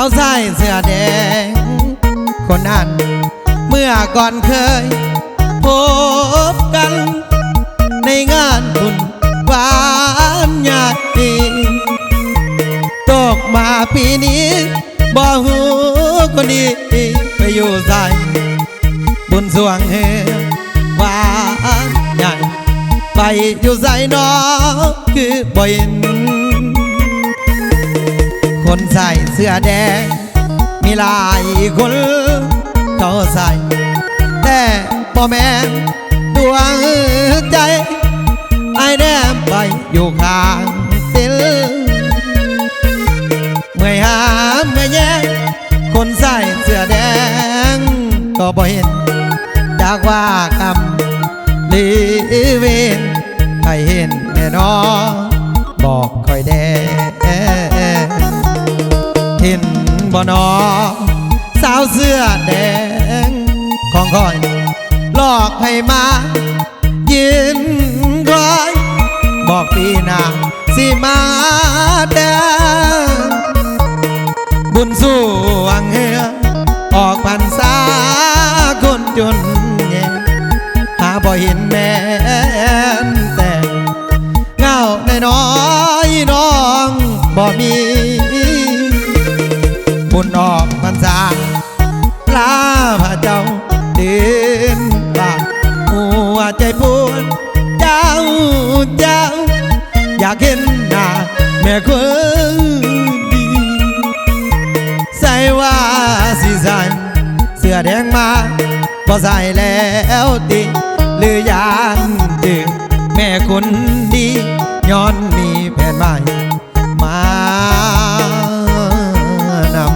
าวใส่เสื้อแดงคนนั้นเมื่อก่อนเคยพบกันในงานบุญหวานญาติตกมาปีนี้บ่หูคนดีไปอยู่ใส่บุญสวงเฮหวานใหญ่ไปอยู่ใส่น้องคือบ่เห็นคนใส่เสื้อแดงมีหลายคนเขาใส่แต่พ่อแม่ดวงใจไอ้แนมไปอยู่ข้างติลเมื่อหาเมื่อแย่คนใส่เสื้อแดงก็บ่เห็นจากว่ากรรมลีเวนใครเห็นแน่นอนบอกคอยแดเห็นบ่นอสาวเสื้อแดงของคอยหลอกให้มายืนคอยบอกปีหน้าสิมาแดงบุญสู้วังเฮือออกพรรษาคนจนแย่หาบ่เห็นแม่แต่เงาในน้อยน้องบ่มีบุญออกพรรษาลาพระเจ้าเดินบ้านหัวใจปวดเจ้าอยากเห็นหน้าแม่คนดีใส่ว่าสิใส่เสื้อแดงมาบ่ใส่แล้วติหรือยานจึงแม่คนดีย้อนมีแผนใหม่มานำ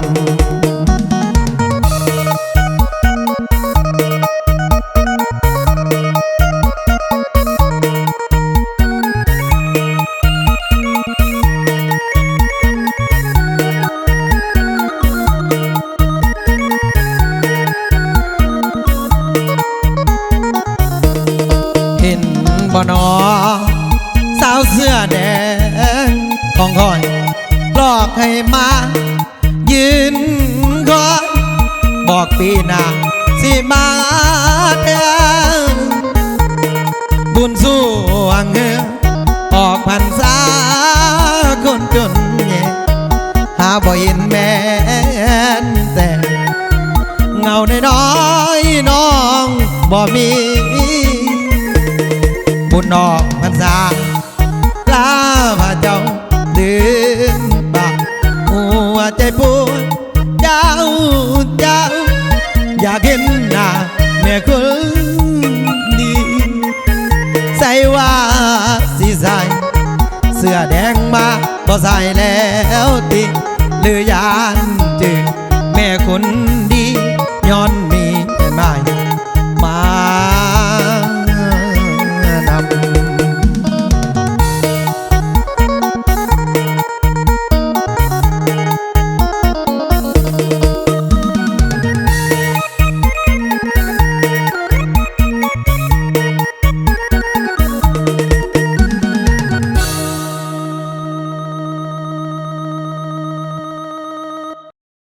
บ่นอสาวเสื้อแดงของคอยหลอกให้มายืนคอยบอกปีหน้าสิมาแดงบุญสู้วังเฮือออกพรรษาคนจนแย่หาบ่เห็นแม่แต่เงาในน้อยน้องบ่มีบุญออกพรรษาลาพระเจ้าเดินบ้านหัวใจปวดเจ้าอยากเห็นหน้าแม่คนดีใส่ว่าสิใส่เสื้อแดงมาบ่ใส่แล้วติหรือยานจึงแม่คนดีย้อน